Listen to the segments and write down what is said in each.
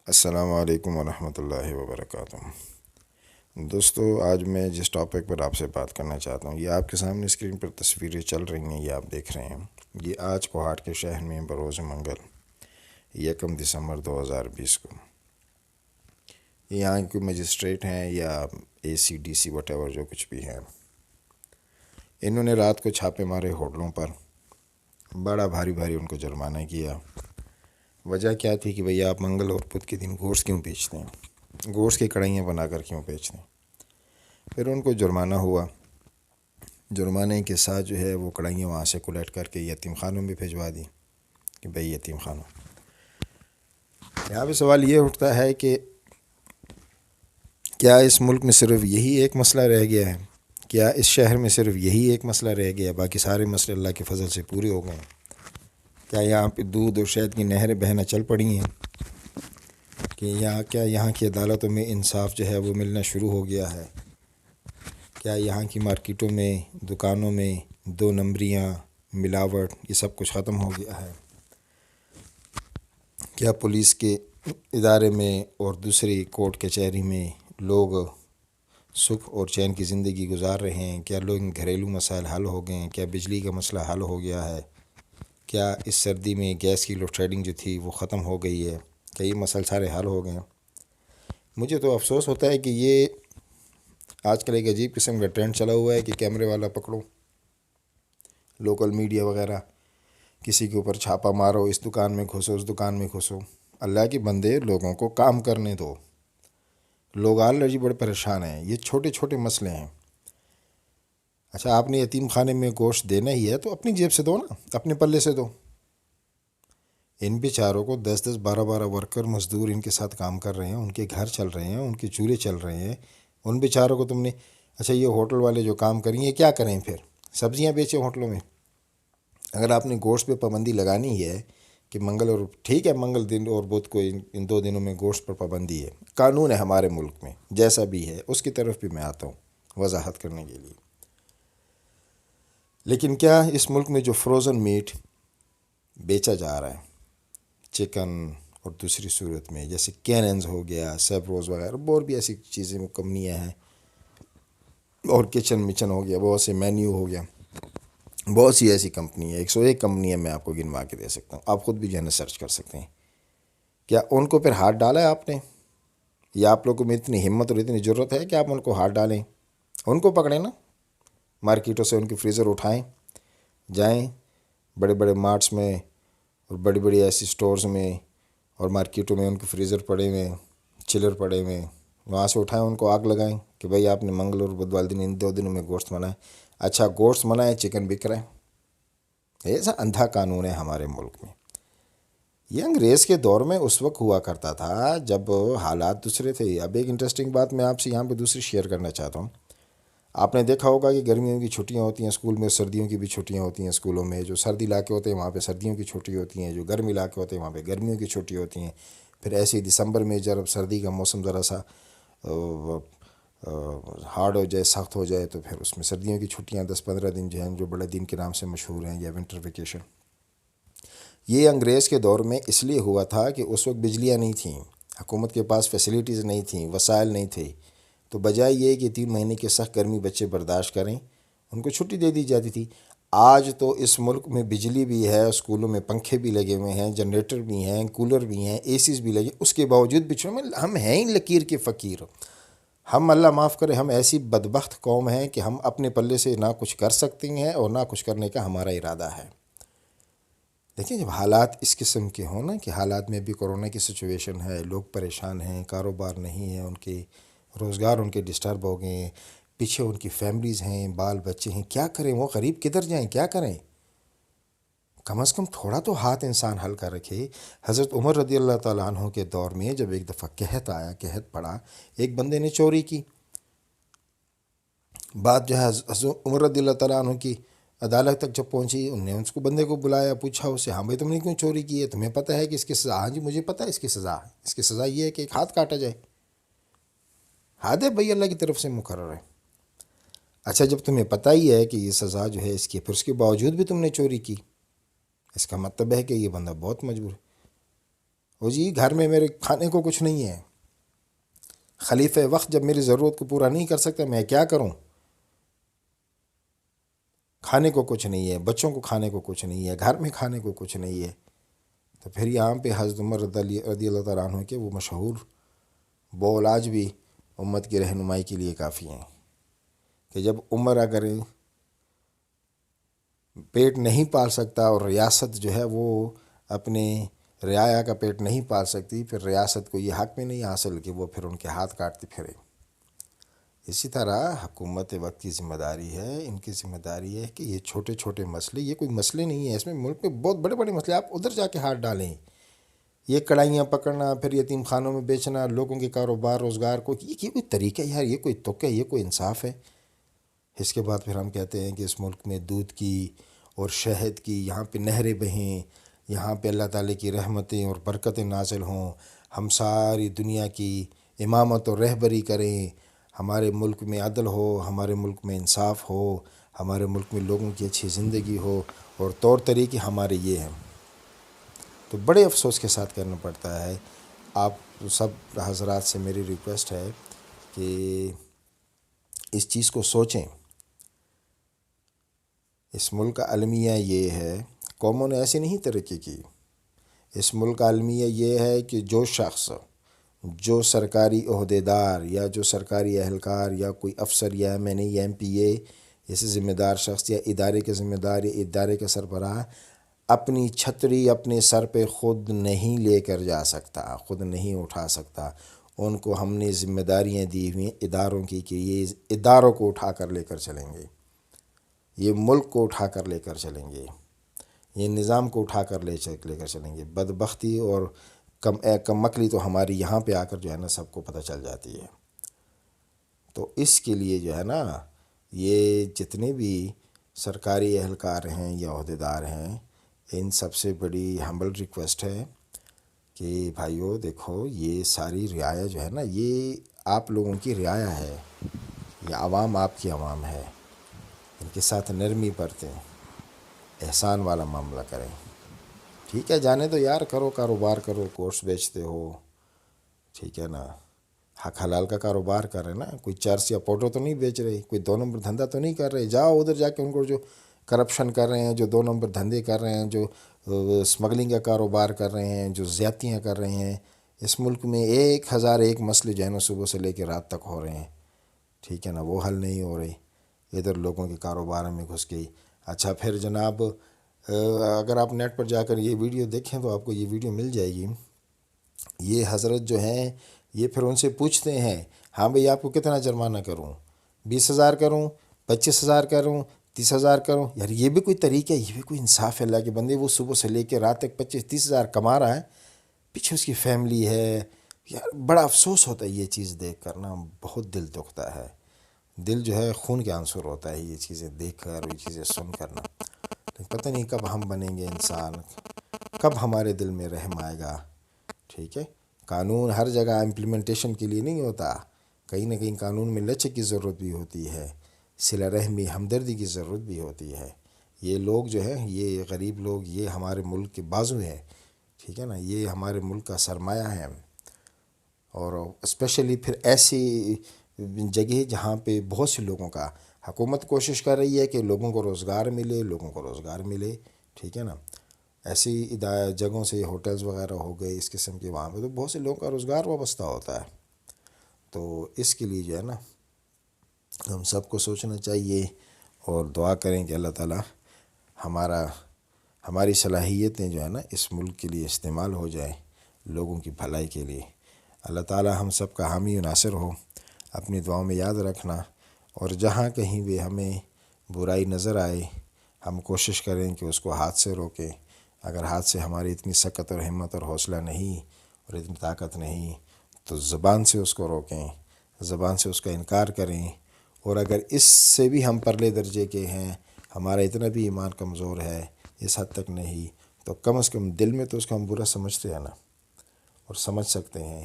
السلام علیکم ورحمۃ اللہ وبرکاتہ۔ دوستو، آج میں جس ٹاپک پر آپ سے بات کرنا چاہتا ہوں، یہ آپ کے سامنے اسکرین پر تصویریں چل رہی ہیں، یہ آپ دیکھ رہے ہیں۔ یہ آج کوہاٹ کے شہر میں بروز منگل 1 دسمبر 2020 کو یہاں کے مجسٹریٹ ہیں یا ACDC وٹ ایور جو کچھ بھی ہیں، انہوں نے رات کو چھاپے مارے ہوٹلوں پر، بڑا بھاری ان کو جرمانہ کیا۔ وجہ کیا تھی کہ بھئی آپ منگل اور بدھ کے دن گوشت کیوں بیچتے ہیں، گوشت کی کڑھائیاں بنا کر کیوں بیچتے ہیں۔ پھر ان کو جرمانہ ہوا، جرمانے کے ساتھ جو ہے وہ کڑھائیاں وہاں سے کلیکٹ کر کے یتیم خانوں میں بھجوا دی کہ بھئی یتیم خانوں۔ یہاں پہ سوال یہ اٹھتا ہے کہ کیا اس ملک میں صرف یہی ایک مسئلہ رہ گیا ہے؟ کیا اس شہر میں صرف یہی ایک مسئلہ رہ گیا ہے؟ باقی سارے مسئلے اللہ کے فضل سے پورے ہو گئے ہیں؟ کیا یہاں پہ دودھ اور شہد کی نہریں بہنا چل پڑی ہیں؟ کہ یہاں کی عدالتوں میں انصاف جو ہے وہ ملنا شروع ہو گیا ہے؟ کیا یہاں کی مارکیٹوں میں، دکانوں میں 2 نمبریاں، ملاوٹ، یہ سب کچھ ختم ہو گیا ہے؟ کیا پولیس کے ادارے میں اور دوسری کورٹ کچہری میں لوگ سکھ اور چین کی زندگی گزار رہے ہیں؟ کیا لوگ گھریلو مسائل حل ہو گئے ہیں؟ کیا بجلی کا مسئلہ حل ہو گیا ہے؟ کیا اس سردی میں گیس کی لوڈ شیڈنگ جو تھی وہ ختم ہو گئی ہے؟ کیا یہ مسائل سارے حل ہو گئے ہیں؟ مجھے تو افسوس ہوتا ہے کہ یہ آج کل ایک عجیب قسم کا ٹرینڈ چلا ہوا ہے کہ کیمرے والا پکڑو، لوکل میڈیا وغیرہ، کسی کے اوپر چھاپا مارو، اس دکان میں گھسو، اس دکان میں گھسو۔ اللہ کے بندے، لوگوں کو کام کرنے دو۔ لوگ آلریڈی بڑے پریشان ہیں، یہ چھوٹے چھوٹے مسئلے ہیں۔ اچھا، آپ نے یتیم خانے میں گوشت دینا ہی ہے تو اپنی جیب سے دو نا، اپنے پلے سے دو۔ ان بیچاروں کو 10 12 ورکر مزدور ان کے ساتھ کام کر رہے ہیں، ان کے گھر چل رہے ہیں، ان کے چولہے چل رہے ہیں، ان بیچاروں کو تم نے اچھا یہ ہوٹل والے جو کام کریں یہ کیا کریں؟ پھر سبزیاں بیچیں ہوٹلوں میں۔ اگر آپ نے گوشت پہ پابندی لگانی ہے کہ منگل اور ٹھیک ہے، منگل دن اور بدھ کو ان 2 دنوں میں گوشت پر پابندی ہے، قانون ہے ہمارے ملک میں، جیسا بھی ہے اس کی طرف بھی میں آتا ہوں وضاحت کرنے کے لیے۔ لیکن کیا اس ملک میں جو فروزن میٹ بیچا جا رہا ہے، چکن اور دوسری صورت میں جیسے کیننز ہو گیا، سیبروز وغیرہ، اور بھی ایسی چیزیں کمپنیاں ہیں، اور کچن مچن ہو گیا، بہت سے مینیو ہو گیا، بہت سی ایسی کمپنی ہے، 101 کمپنیاں میں آپ کو گنوا کے دے سکتا ہوں، آپ خود بھی جو ہے نا سرچ کر سکتے ہیں۔ کیا ان کو پھر ہاتھ ڈالا ہے آپ نے؟ یا آپ لوگوں میں اتنی ہمت اور اتنی ضرورت ہے کہ آپ ان کو ہاتھ ڈالیں؟ ان کو پکڑیں نا، مارکیٹوں سے ان کی فریزر اٹھائیں، جائیں بڑے بڑے مارٹس میں اور بڑی بڑی ایسی سٹورز میں اور مارکیٹوں میں، ان کے فریزر پڑے ہوئے، چلر پڑے ہوئے، وہاں سے اٹھائیں، ان کو آگ لگائیں کہ بھئی آپ نے منگل اور بدھ والے دن ان 2 دنوں میں گوشت منائے۔ اچھا، گوشت منائے، چکن بک رہا ہے۔ ایسا اندھا قانون ہے ہمارے ملک میں۔ یہ انگریز کے دور میں اس وقت ہوا کرتا تھا جب حالات دوسرے تھے۔ اب ایک انٹرسٹنگ بات میں آپ سے یہاں پہ دوسری شیئر کرنا چاہتا ہوں۔ آپ نے دیکھا ہوگا کہ گرمیوں کی چھٹیاں ہوتی ہیں اسکول میں، سردیوں کی بھی چھٹیاں ہوتی ہیں اسکولوں میں۔ جو سردی علاقے ہوتے ہیں وہاں پہ سردیوں کی چھٹی ہوتی ہیں، جو گرم علاقے ہوتے ہیں وہاں پہ گرمیوں کی چھٹی ہوتی ہیں۔ پھر ایسے ہی دسمبر میں جب سردی کا موسم ذرا سا ہارڈ ہو جائے، سخت ہو جائے، تو پھر اس میں سردیوں کی چھٹیاں 10 15 دن جو ہیں، جو بڑے دن کے نام سے مشہور ہیں، یا ونٹر ویکیشن۔ یہ انگریز کے دور میں اس لیے ہوا تھا کہ اس وقت بجلیاں نہیں تھیں، حکومت کے پاس فیسلٹیز نہیں تھیں، وسائل نہیں تھے، تو بجائے یہ کہ 3 مہینے کی سخت گرمی بچے برداشت کریں، ان کو چھٹی دے دی جاتی تھی۔ آج تو اس ملک میں بجلی بھی ہے، اسکولوں میں پنکھے بھی لگے ہوئے ہیں، جنریٹر بھی ہیں، کولر بھی ہیں، ACs بھی لگے، اس کے باوجود بچوں میں ہم ہیں ہی لکیر کے فقیر۔ ہم، اللہ معاف کرے، ہم ایسی بدبخت قوم ہیں کہ ہم اپنے پلے سے نہ کچھ کر سکتے ہیں اور نہ کچھ کرنے کا ہمارا ارادہ ہے۔ دیکھیں، جب حالات اس قسم کے ہوں نا، کہ حالات میں بھی کورونا کی سچویشن ہے، لوگ پریشان ہیں، کاروبار نہیں ہے، ان کے روزگار ان کے ڈسٹرب ہو گئے ہیں، پیچھے ان کی فیملیز ہیں، بال بچے ہیں، کیا کریں؟ وہ غریب کدھر جائیں؟ کیا کریں؟ کم از کم تھوڑا تو ہاتھ انسان ہلکا رکھے۔ حضرت عمر رضی اللہ تعالیٰ عنہ کے دور میں جب ایک دفعہ قحط آیا، قحط پڑا، ایک بندے نے چوری کی، بات جو ہے حضرت عمر رضی اللہ تعالیٰ عنہ کی عدالت تک جب پہنچی، انہوں نے اس کو بندے کو بلایا، پوچھا اس سے، ہاں بھائی تم نے کیوں چوری کی ہے؟ تمہیں پتہ ہے کہ اس کی سزا؟ ہاں جی مجھے پتہ ہے اس کی سزا ہے، اس کی سزا یہ ہے کہ ایک ہاتھ کاٹا جائے۔ ہاتھ ہے بھائی، اللہ کی طرف سے مقرر ہے۔ اچھا، جب تمہیں پتہ ہی ہے کہ یہ سزا جو ہے اس کی، پھر اس کے باوجود بھی تم نے چوری کی، اس کا مطلب ہے کہ یہ بندہ بہت مجبور ہے۔ وہ جی گھر میں میرے کھانے کو کچھ نہیں ہے، خلیفہ وقت جب میری ضرورت کو پورا نہیں کر سکتا میں کیا کروں؟ کھانے کو کچھ نہیں ہے، بچوں کو کھانے کو کچھ نہیں ہے، گھر میں کھانے کو کچھ نہیں ہے۔ تو پھر یہاں پہ حضرت عمر رضی اللہ تعالیٰ عنہ کے وہ مشہور بول آج بھی امت کی رہنمائی کے لیے کافی ہیں کہ جب عمر اگر پیٹ نہیں پال سکتا اور ریاست جو ہے وہ اپنے رعایا کا پیٹ نہیں پال سکتی، پھر ریاست کو یہ حق بھی نہیں حاصل کہ وہ پھر ان کے ہاتھ کاٹتے پھرے۔ اسی طرح حکومت وقت کی ذمہ داری ہے، ان کی ذمہ داری ہے کہ یہ چھوٹے چھوٹے مسئلے، یہ کوئی مسئلے نہیں ہیں، اس میں ملک میں بہت بڑے بڑے مسئلے، آپ ادھر جا کے ہاتھ ڈالیں، یہ کڑھائیاں پکڑنا، پھر یتیم خانوں میں بیچنا، لوگوں کے کاروبار روزگار کو، یہ کوئی طریقہ ہے یار؟ یہ کوئی تک ہے؟ یہ کوئی انصاف ہے؟ اس کے بعد پھر ہم کہتے ہیں کہ اس ملک میں دودھ کی اور شہد کی یہاں پہ نہریں بہیں، یہاں پہ اللہ تعالیٰ کی رحمتیں اور برکتیں نازل ہوں، ہم ساری دنیا کی امامت اور رہبری کریں، ہمارے ملک میں عدل ہو، ہمارے ملک میں انصاف ہو، ہمارے ملک میں لوگوں کی اچھی زندگی ہو، اور طور طریقے ہمارے یہ ہیں۔ تو بڑے افسوس کے ساتھ کرنا پڑتا ہے۔ آپ سب حضرات سے میری ریکویسٹ ہے کہ اس چیز کو سوچیں۔ اس ملک کا المیہ یہ ہے، قوموں نے ایسے نہیں ترقی کی، اس ملک کا المیہ یہ ہے کہ جو شخص، جو سرکاری عہدیدار یا جو سرکاری اہلکار یا کوئی افسر یا ایم این اے یا ایم پی اے، جیسے ذمہ دار شخص یا ادارے کے ذمہ دار یا ادارے کے سربراہ اپنی چھتری اپنے سر پہ خود نہیں لے کر جا سکتا، خود نہیں اٹھا سکتا، ان کو ہم نے ذمہ داریاں دی ہوئی اداروں کی کہ یہ اداروں کو اٹھا کر لے کر چلیں گے، یہ ملک کو اٹھا کر لے کر چلیں گے، یہ نظام کو اٹھا کر لے کر چلیں گے۔ بدبختی اور کم عقلی تو ہماری یہاں پہ آ کر جو ہے نا سب کو پتہ چل جاتی ہے۔ تو اس کے لیے جو ہے نا یہ جتنے بھی سرکاری اہلکار ہیں یا عہدیدار ہیں، ان سب سے بڑی ہمبل ریکویسٹ ہے کہ بھائیو دیکھو، یہ ساری رعایا جو ہے نا یہ آپ لوگوں کی رعایا ہے، یہ عوام آپ کی عوام ہے، ان کے ساتھ نرمی برتیں، احسان والا معاملہ کریں۔ ٹھیک ہے جانے تو یار، کرو کاروبار کرو، کورس بیچتے ہو، ٹھیک ہے نا، حق حلال کا کاروبار کر رہے نا، کوئی چرس یا پاؤڈر تو نہیں بیچ رہے، کوئی 2 نمبر دھندا تو نہیں کر رہے۔ جاؤ ادھر جا کے ان کو جو کرپشن کر رہے ہیں، جو 2 نمبر دھندے کر رہے ہیں، جو اسمگلنگ کا کاروبار کر رہے ہیں، جو زیادتیاں کر رہے ہیں، اس ملک میں 1001 مسئلے جو ہے نا صبح سے لے کے رات تک ہو رہے ہیں، ٹھیک ہے نا، وہ حل نہیں ہو رہے، ادھر لوگوں کے کاروبار میں گھس گئی۔ اچھا پھر جناب، اگر آپ نیٹ پر جا کر یہ ویڈیو دیکھیں تو آپ کو یہ ویڈیو مل جائے گی۔ یہ حضرت جو ہیں یہ پھر ان سے پوچھتے ہیں، ہاں بھئی آپ کو کتنا جرمانہ کروں؟ 20,000 کروں، 25,000 کروں، 30,000 کروں؟ یار یہ بھی کوئی طریقہ ہے؟ یہ بھی کوئی انصاف ہے؟ اللہ کے بندے، وہ صبح سے لے کے رات تک 25-30,000 کما رہا ہے، پیچھے اس کی فیملی ہے، یار بڑا افسوس ہوتا ہے یہ چیز دیکھ کر نا، بہت دل دکھتا ہے، دل جو ہے خون کے عنصر ہوتا ہے یہ چیزیں دیکھ کر، یہ چیزیں سن کر نا۔ پتہ نہیں کب ہم بنیں گے انسان، کب ہمارے دل میں رحم آئے گا۔ ٹھیک ہے، قانون ہر جگہ امپلیمنٹیشن کے لیے نہیں ہوتا، کہیں نہ کہیں قانون میں لچک کی ضرورت بھی ہوتی ہے، صلہ رحمی ہمدردی کی ضرورت بھی ہوتی ہے۔ یہ لوگ جو ہے، یہ غریب لوگ، یہ ہمارے ملک کے بازو ہیں، ٹھیک ہے نا، یہ ہمارے ملک کا سرمایہ ہے، اور اسپیشلی پھر ایسی جگہ جہاں پہ بہت سے لوگوں کا، حکومت کوشش کر رہی ہے کہ لوگوں کو روزگار ملے، لوگوں کو روزگار ملے، ٹھیک ہے نا، ایسی جگہوں سے ہوٹلز وغیرہ ہو گئے اس قسم کے، وہاں پہ تو بہت سے لوگوں کا روزگار وابستہ ہوتا ہے۔ تو اس کے لیے جو ہے نا ہم سب کو سوچنا چاہیے اور دعا کریں کہ اللہ تعالیٰ ہماری صلاحیتیں جو ہے نا اس ملک کے لیے استعمال ہو جائیں، لوگوں کی بھلائی کے لیے۔ اللہ تعالیٰ ہم سب کا حامی و ناصر ہو۔ اپنی دعاؤں میں یاد رکھنا، اور جہاں کہیں بھی ہمیں برائی نظر آئے ہم کوشش کریں کہ اس کو ہاتھ سے روکیں۔ اگر ہاتھ سے ہماری اتنی سکت اور ہمت اور حوصلہ نہیں اور اتنی طاقت نہیں تو زبان سے اس کو روکیں، زبان سے اس کا انکار کریں، اور اگر اس سے بھی ہم پرلے درجے کے ہیں، ہمارا اتنا بھی ایمان کمزور ہے اس حد تک نہیں، تو کم از کم دل میں تو اس کو ہم برا سمجھتے ہیں نا، اور سمجھ سکتے ہیں،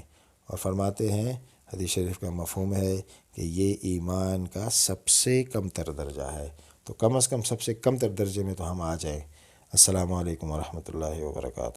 اور فرماتے ہیں حدیث شریف کا مفہوم ہے کہ یہ ایمان کا سب سے کم تر درجہ ہے، تو کم از کم سب سے کم تر درجے میں تو ہم آ جائیں۔ السلام علیکم ورحمۃ اللہ وبرکاتہ۔